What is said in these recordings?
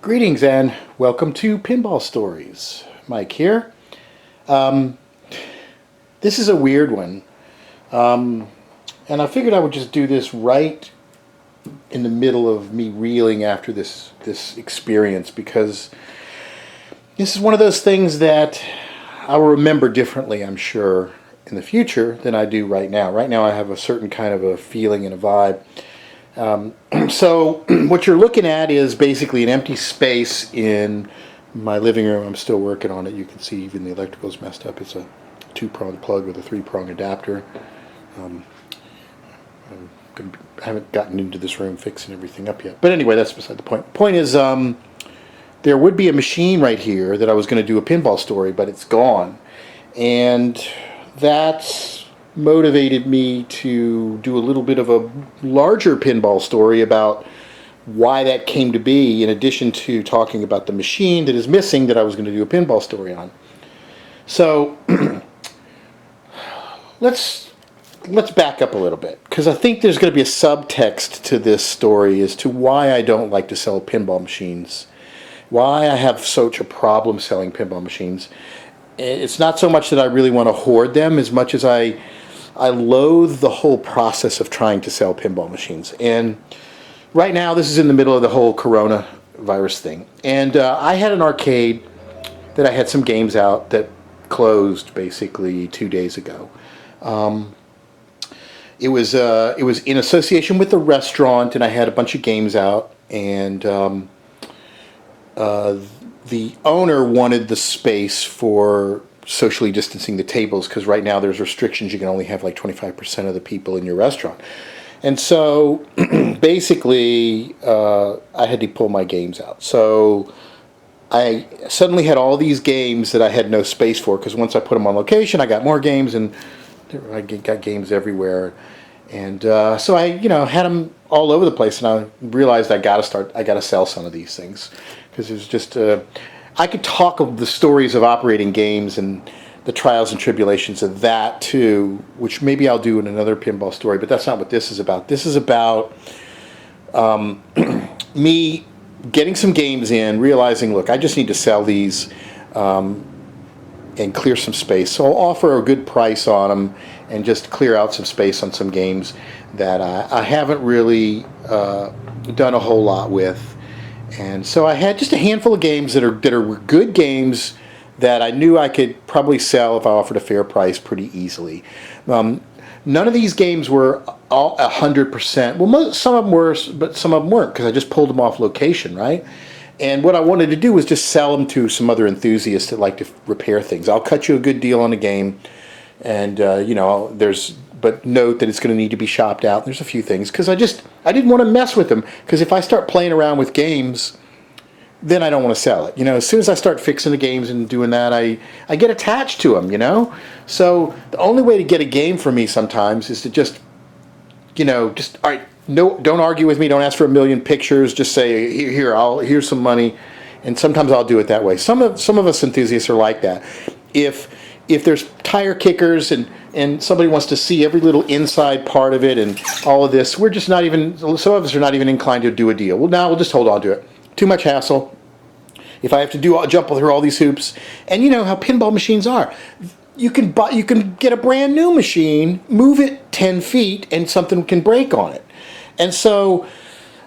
Greetings and welcome to Pinball Stories. Mike here. This is a weird one. And I figured I would just do this right in the middle of me reeling after this experience, because this is one of those things that I will remember differently, I'm sure, in the future than I do right now. Right now I have a certain kind of a feeling and a vibe. So what you're looking at is basically an empty space in my living room. I'm still working on it. You can see even the electrical's messed up. It's a 2-prong plug with a 3-prong adapter. I haven't gotten into this room fixing everything up yet. But anyway, that's beside the point. The point is, there would be a machine right here that I was going to do a pinball story, but it's gone. And that's motivated me to do a little bit of a larger pinball story about why that came to be, in addition to talking about the machine that is missing that I was going to do a pinball story on. So let's back up a little bit, because I think there's going to be a subtext to this story as to why I don't like to sell pinball machines, why I have such a problem selling pinball machines. It's not so much that I really want to hoard them as much as I loathe the whole process of trying to sell pinball machines. And right now, this is in the middle of the whole coronavirus thing. And I had an arcade that I had some games out that closed basically 2 days ago. It was in association with the restaurant, and I had a bunch of games out. And the owner wanted the space for socially distancing the tables, because right now there's restrictions. You can only have like 25% of the people in your restaurant. And so basically I had to pull my games out. So I suddenly had all these games that I had no space for, because once I put them on location, I got more games, and I got games everywhere. And so I had them all over the place, and I realized I got to sell some of these things, because there's just I could talk of the stories of operating games and the trials and tribulations of that too, which maybe I'll do in another pinball story, but that's not what this is about. This is about me getting some games in, realizing, look, I just need to sell these and clear some space. So I'll offer a good price on them and just clear out some space on some games that I haven't really done a whole lot with. And so I had just a handful of games that are good games that I knew I could probably sell if I offered a fair price pretty easily. None of these games were all 100%. Well, some of them were, but some of them weren't, because I just pulled them off location, right? And what I wanted to do was just sell them to some other enthusiasts that like to repair things. I'll cut you a good deal on a game, and but note that it's going to need to be shopped out. There's a few things, because I didn't want to mess with them, because if I start playing around with games, then I don't want to sell it. As soon as I start fixing the games and doing that, I get attached to them, So the only way to get a game from me sometimes is to just all right, no, don't argue with me, don't ask for a million pictures, just say, here's some money, and sometimes I'll do it that way. Some of us enthusiasts are like that. If there's tire kickers and somebody wants to see every little inside part of it and all of this, we're just not even, some of us are not even inclined to do a deal. Well, now we'll just hold on to it. Too much hassle. If I have to jump through all these hoops, and you know how pinball machines are. You can get a brand new machine, move it 10 feet, and something can break on it. And so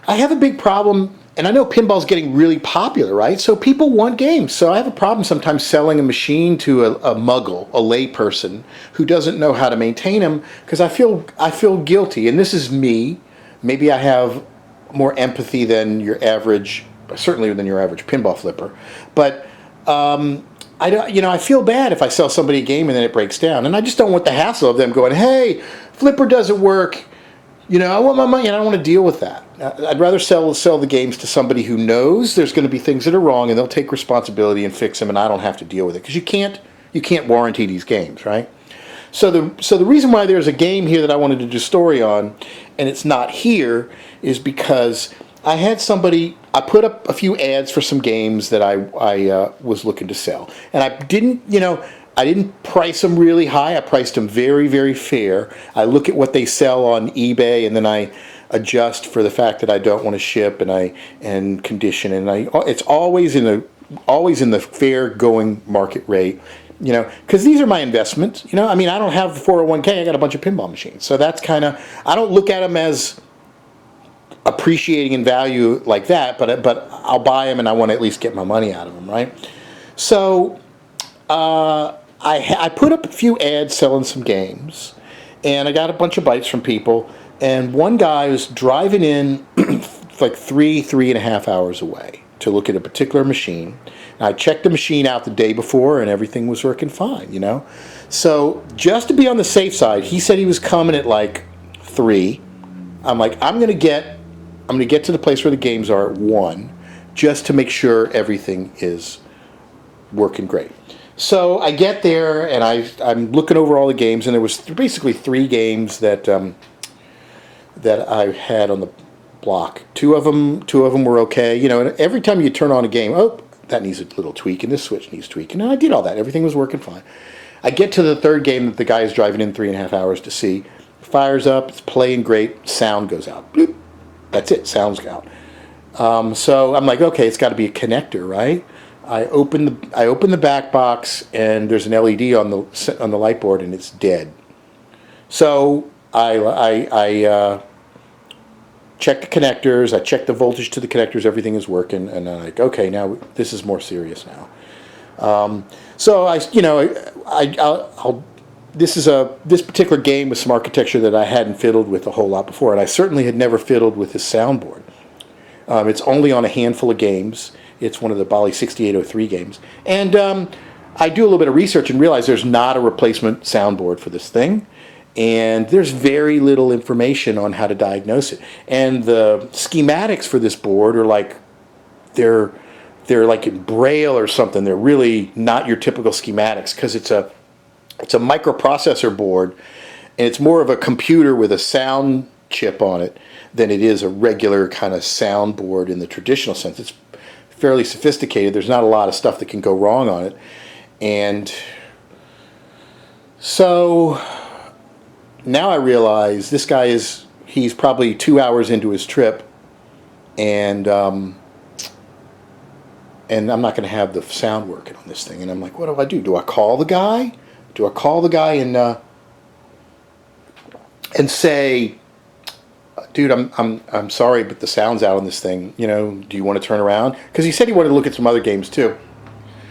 I have a big problem. And I know pinball's getting really popular, right? So people want games. So I have a problem sometimes selling a machine to a muggle, a lay person who doesn't know how to maintain them, because I feel guilty. And this is me. Maybe I have more empathy than your average, certainly than your average pinball flipper. But I feel bad if I sell somebody a game and then it breaks down. And I just don't want the hassle of them going, hey, flipper doesn't work. I want my money, and I don't want to deal with that. I'd rather sell the games to somebody who knows there's going to be things that are wrong, and they'll take responsibility and fix them, and I don't have to deal with it, because you can't warranty these games, right? So the reason why there's a game here that I wanted to do a story on, and it's not here, is because I had somebody. I put up a few ads for some games that I was looking to sell, and I didn't price them really high. I priced them very, very fair. I look at what they sell on eBay, and then I adjust for the fact that I don't want to ship and condition, and it's always in the fair going market rate, because these are my investments. I mean, I don't have the 401k. I got a bunch of pinball machines, so that's kind of, I don't look at them as appreciating in value like that, but I'll buy them and I want to at least get my money out of them, right? So I put up a few ads selling some games, and I got a bunch of bites from people, and one guy was driving in like 3.5 hours away to look at a particular machine. And I checked the machine out the day before and everything was working fine, So just to be on the safe side, he said he was coming at like 3. I'm like, I'm gonna get to the place where the games are at 1, just to make sure everything is working great. So I get there and I'm looking over all the games, and there was basically 3 games that I had on the block. Two of them were okay, and every time you turn on a game, oh, that needs a little tweak, and this switch needs tweaking, and I did all that. Everything was working fine. I get to the 3rd game that the guy is driving in 3.5 hours to see. Fires up, it's playing great, sound goes out. Bloop. That's it, sound's out. So I'm like, okay, it's got to be a connector, right? I open the back box, and there's an LED on the light board, and it's dead. So I check the connectors. I check the voltage to the connectors. Everything is working, and I'm like, okay, now this is more serious now. So this particular game was some architecture that I hadn't fiddled with a whole lot before, and I certainly had never fiddled with this soundboard. It's only on a handful of games. It's one of the Bali 6803 games. And I do a little bit of research and realize there's not a replacement soundboard for this thing. And there's very little information on how to diagnose it. And the schematics for this board are like, they're like in Braille or something. They're really not your typical schematics, because it's a microprocessor board, and it's more of a computer with a sound chip on it than it is a regular kind of soundboard in the traditional sense. It's fairly sophisticated. There's not a lot of stuff that can go wrong on it. And so now I realize this guy he's probably 2 hours into his trip, and I'm not going to have the sound working on this thing. And I'm like, what do I do? Do I call the guy? And say, dude, I'm sorry, but the sound's out on this thing. Do you want to turn around? Because he said he wanted to look at some other games too.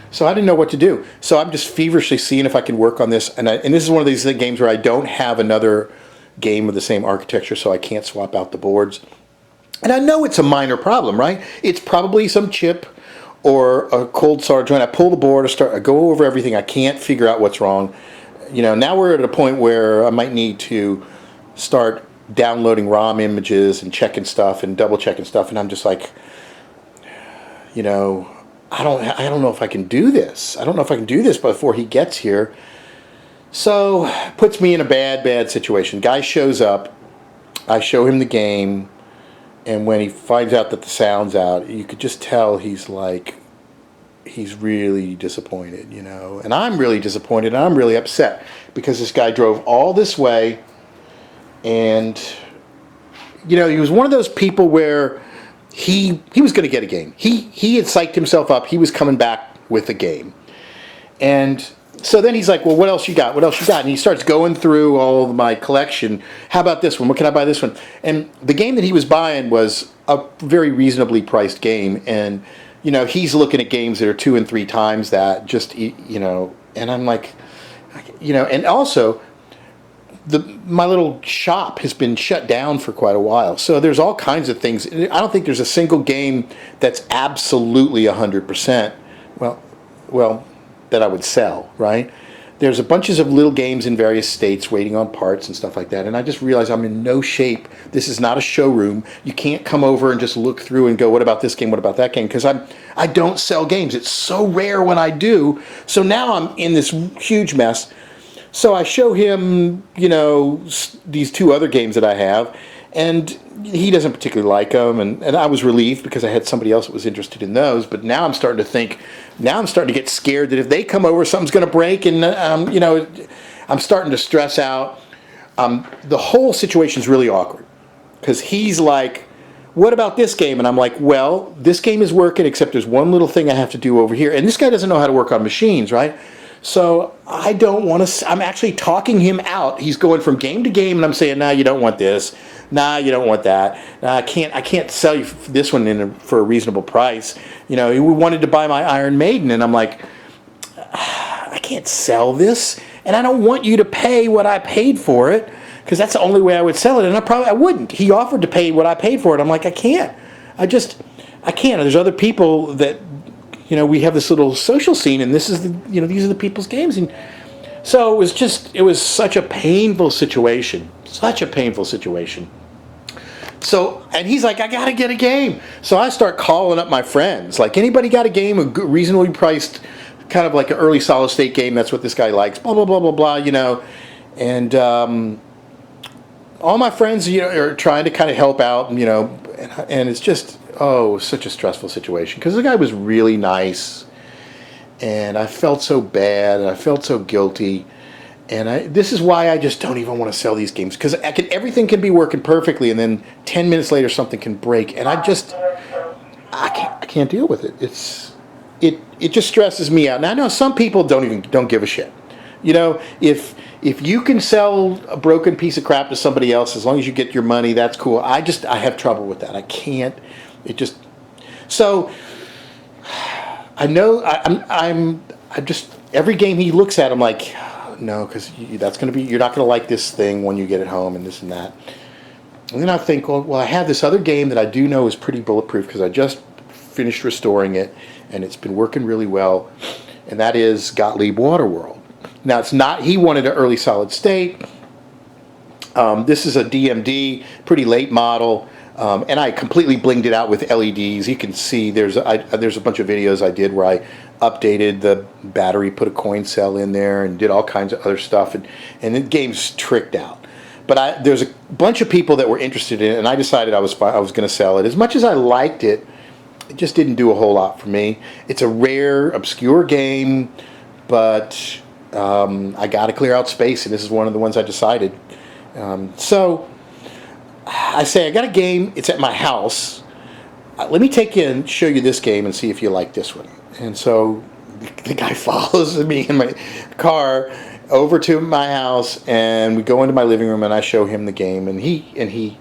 So I didn't know what to do. So I'm just feverishly seeing if I can work on this. And this is one of these games where I don't have another game with the same architecture, so I can't swap out the boards. And I know it's a minor problem, right? It's probably some chip or a cold solder joint. I pull the board, I go over everything. I can't figure out what's wrong. Now we're at a point where I might need to start downloading ROM images and checking stuff and double checking stuff, and I'm just like, I don't know if I can do this. I don't know if I can do this before he gets here. So puts me in a bad situation. Guy shows up. I show him the game, and when he finds out that the sound's out, you could just tell he's really disappointed, And I'm really disappointed, and I'm really upset, because this guy drove all this way, and he was one of those people where he was going to get a game. He had psyched himself up. He was coming back with a game. And so then he's like, well, what else you got? What else you got? And he starts going through all of my collection. How about this one? What can I buy this one? And the game that he was buying was a very reasonably priced game. And, he's looking at games that are 2 and 3 times that, and I'm like, and also, my little shop has been shut down for quite a while. So there's all kinds of things. I don't think there's a single game that's absolutely 100%, well, that I would sell, right? There's a bunches of little games in various states waiting on parts and stuff like that. And I just realized I'm in no shape. This is not a showroom. You can't come over and just look through and go, what about this game? What about that game? Because I don't sell games. It's so rare when I do. So now I'm in this huge mess. So I show him, these 2 other games that I have, and he doesn't particularly like them, and I was relieved because I had somebody else that was interested in those, but now I'm starting to get scared that if they come over, something's going to break, and, I'm starting to stress out. The whole situation's really awkward. because he's like, what about this game? And I'm like, well, this game is working, except there's one little thing I have to do over here. And this guy doesn't know how to work on machines, right? So I don't want to, I'm actually talking him out. He's going from game to game, and I'm saying, nah, you don't want this. Nah, you don't want that. Nah, I can't sell you this one for a reasonable price. You know, he wanted to buy my Iron Maiden, and I'm like, I can't sell this, and I don't want you to pay what I paid for it, because that's the only way I would sell it, and I wouldn't. He offered to pay what I paid for it. I'm like, I can't. I can't. There's other people that, you know, we have this little social scene, and this is the, you know, these are the people's games, and so it was such a painful situation, So, and he's like, I gotta get a game. So I start calling up my friends, like, anybody got a game, a good, reasonably priced, kind of like an early solid state game? That's what this guy likes. Blah blah blah blah blah. You know, and all my friends, you know, are trying to kind of help out. You know, and it's just such a stressful situation because the guy was really nice, and I felt so bad, and I felt so guilty. And this is why I just don't even want to sell these games, because everything can be working perfectly, and then 10 minutes later something can break, and I can't deal with it. It just stresses me out. Now I know some people don't give a shit. You know, if you can sell a broken piece of crap to somebody else, as long as you get your money, that's cool. I have trouble with that. I can't. So I know I just every game he looks at, I'm like, no, because you're not going to like this thing when you get it home, and this and that. And then I think, well, I have this other game that I do know is pretty bulletproof because I just finished restoring it, and it's been working really well, and that is Gottlieb Waterworld. Now, it's not, he wanted an early solid state. This is a DMD, pretty late model, and I completely blinged it out with LEDs. You can see there's a bunch of videos I did where I updated the battery, put a coin cell in there, and did all kinds of other stuff, and the game's tricked out. But there's a bunch of people that were interested in it, and I decided I was going to sell it. As much as I liked it, it just didn't do a whole lot for me. It's a rare, obscure game, but I got to clear out space, and this is one of the ones I decided. So I say, I got a game. It's at my house. Let me take you and show you this game and see if you like this one. And so the guy follows me in my car over to my house, and we go into my living room, and I show him the game, and he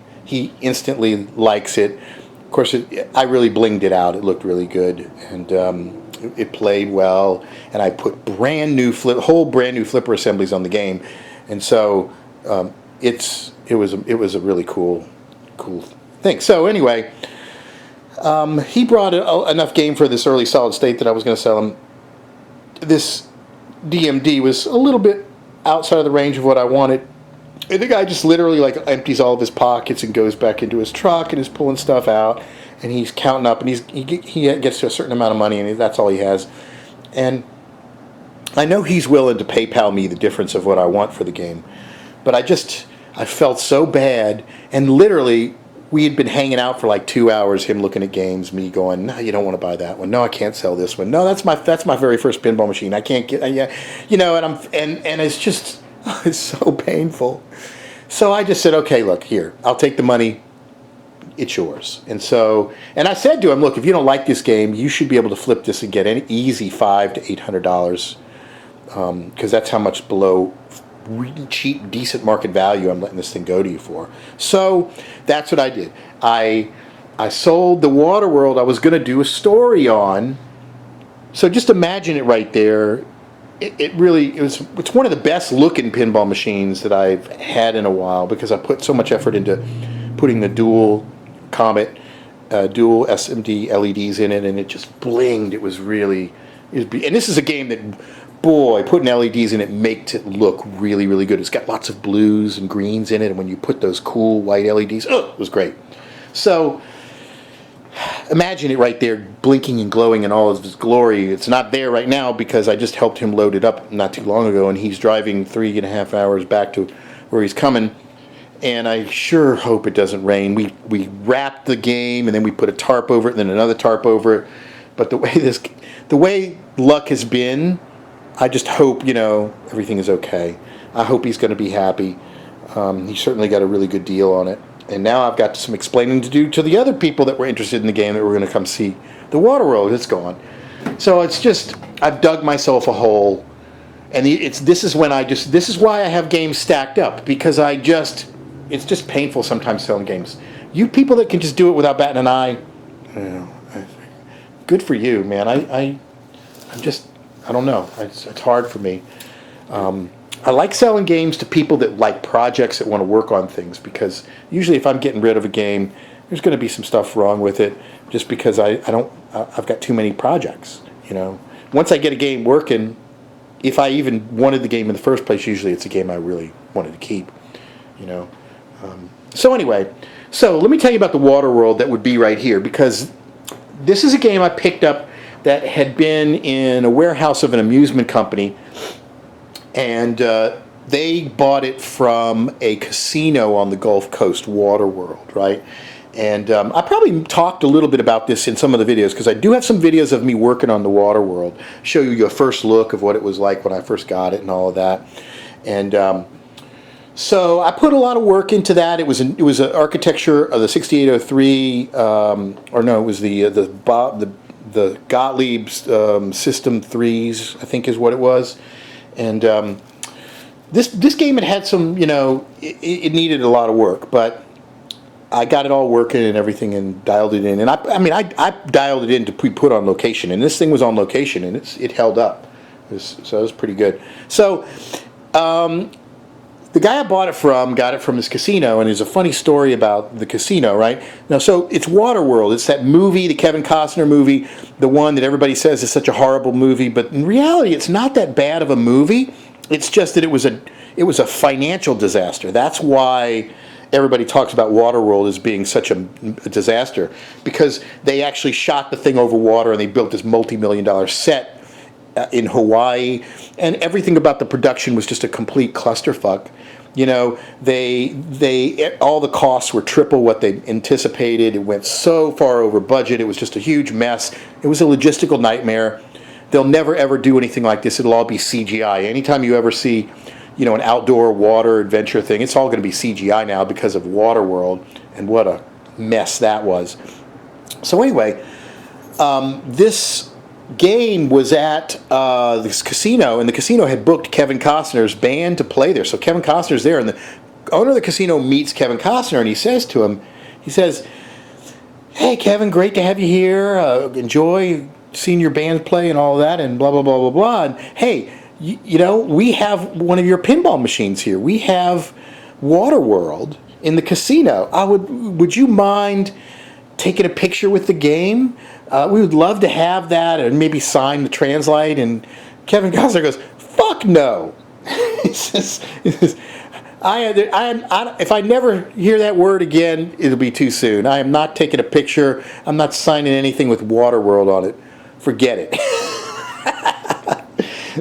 instantly likes it. Of course, I really blinged it out. It looked really good, and it played well. And I put whole brand new flipper assemblies on the game, and so it was a really cool thing. So anyway. He brought enough game for this early solid state that I was going to sell him. This DMD was a little bit outside of the range of what I wanted. And the guy just literally like empties all of his pockets and goes back into his truck and is pulling stuff out, and he's counting up, and he gets to a certain amount of money, and that's all he has. And I know he's willing to PayPal me the difference of what I want for the game, but I felt so bad, and literally we had been hanging out for like 2 hours, him looking at games, me going, no, you don't want to buy that one. No, I can't sell this one. No, that's my very first pinball machine. I can't get, yeah, you know, and it's just, it's so painful. So I just said, okay, look, here, I'll take the money. It's yours. And I said to him, look, if you don't like this game, you should be able to flip this and get an easy $500 to $800, because that's how much below really cheap, decent market value I'm letting this thing go to you for. So that's what I did. I sold the Waterworld I was going to do a story on. So just imagine it right there. It's one of the best looking pinball machines that I've had in a while, because I put so much effort into putting the dual Comet, dual SMD LEDs in it, and it just blinged. And this is a game that, boy, putting LEDs in it makes it look really, really good. It's got lots of blues and greens in it, and when you put those cool white LEDs, it was great. So imagine it right there, blinking and glowing in all of its glory. It's not there right now because I just helped him load it up not too long ago, and he's driving 3.5 hours back to where he's coming. And I sure hope it doesn't rain. We wrapped the game, and then we put a tarp over it, and then another tarp over it. But the way luck has been, I just hope, everything is okay. I hope he's going to be happy. He certainly got a really good deal on it. And now I've got some explaining to do to the other people that were interested in the game that were going to come see the Waterworld. It's gone. So it's just, I've dug myself a hole. And this is why I have games stacked up, because it's just painful sometimes selling games. You people that can just do it without batting an eye, good for you, man. I don't know. It's hard for me. I like selling games to people that like projects, that want to work on things, because usually if I'm getting rid of a game, there's going to be some stuff wrong with it, just because I've got too many projects. Once I get a game working, if I even wanted the game in the first place, usually it's a game I really wanted to keep. So anyway, let me tell you about the Waterworld that would be right here, because this is a game I picked up that had been in a warehouse of an amusement company, and they bought it from a casino on the Gulf Coast, Waterworld, right? And I probably talked a little bit about this in some of the videos, because I do have some videos of me working on the Waterworld, show you a first look of what it was like when I first got it and all of that. And so I put a lot of work into that. It was an architecture of the 6803, or no, it was the Gottlieb System 3s, I think is what it was. And this game had some, it needed a lot of work, but I got it all working and everything and dialed it in. And I dialed it in to be put on location, and this thing was on location, and it held up. So it was pretty good. So the guy I bought it from got it from this casino, and there's a funny story about the casino, right? Now, so it's Waterworld. It's that movie, the Kevin Costner movie, the one that everybody says is such a horrible movie, but in reality, it's not that bad of a movie. It's just that it was a financial disaster. That's why everybody talks about Waterworld as being such a disaster, because they actually shot the thing over water, and they built this multi-million-dollar set in Hawaii, and everything about the production was just a complete clusterfuck. They all the costs were triple what they anticipated. It went so far over budget. It was just a huge mess. It was a logistical nightmare. They'll never ever do anything like this. It'll all be CGI. Anytime you ever see an outdoor water adventure thing, it's all going to be CGI now because of Waterworld, and what a mess that was. So anyway, this game was at this casino, and the casino had booked Kevin Costner's band to play there. So Kevin Costner's there, and the owner of the casino meets Kevin Costner, and he says to him, "Hey Kevin, great to have you here. Enjoy seeing your band play and all that, and blah blah blah blah blah. And hey, we have one of your pinball machines here. We have Waterworld in the casino. Would you mind taking a picture with the game? We would love to have that, and maybe sign the translate." And Kevin Costner goes, "Fuck no." he says, if I never hear that word again, it'll be too soon. I am not taking a picture. I'm not signing anything with Waterworld on it. Forget it.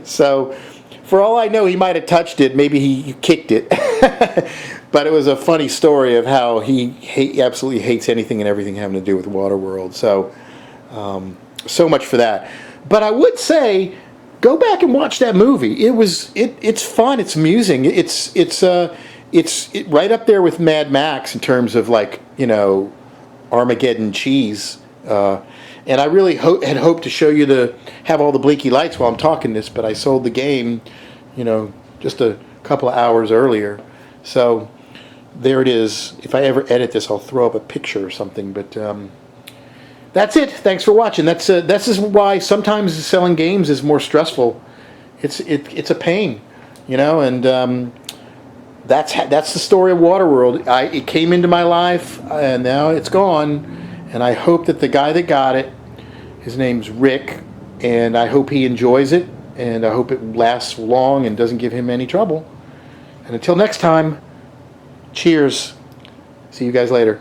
So, for all I know, he might have touched it. Maybe he kicked it. But it was a funny story of how he absolutely hates anything and everything having to do with Waterworld. So much for that. But I would say, go back and watch that movie. It's fun. It's amusing. It's right up there with Mad Max in terms of Armageddon cheese. And I really had hoped to show you have all the blinky lights while I'm talking this, but I sold the game, just a couple of hours earlier. So there it is. If I ever edit this, I'll throw up a picture or something. But that's it. Thanks for watching. This is why sometimes selling games is more stressful. It's a pain, and that's the story of Waterworld. It came into my life, and now it's gone. And I hope that the guy that got it, his name's Rick, and I hope he enjoys it, and I hope it lasts long and doesn't give him any trouble. And until next time, cheers. See you guys later.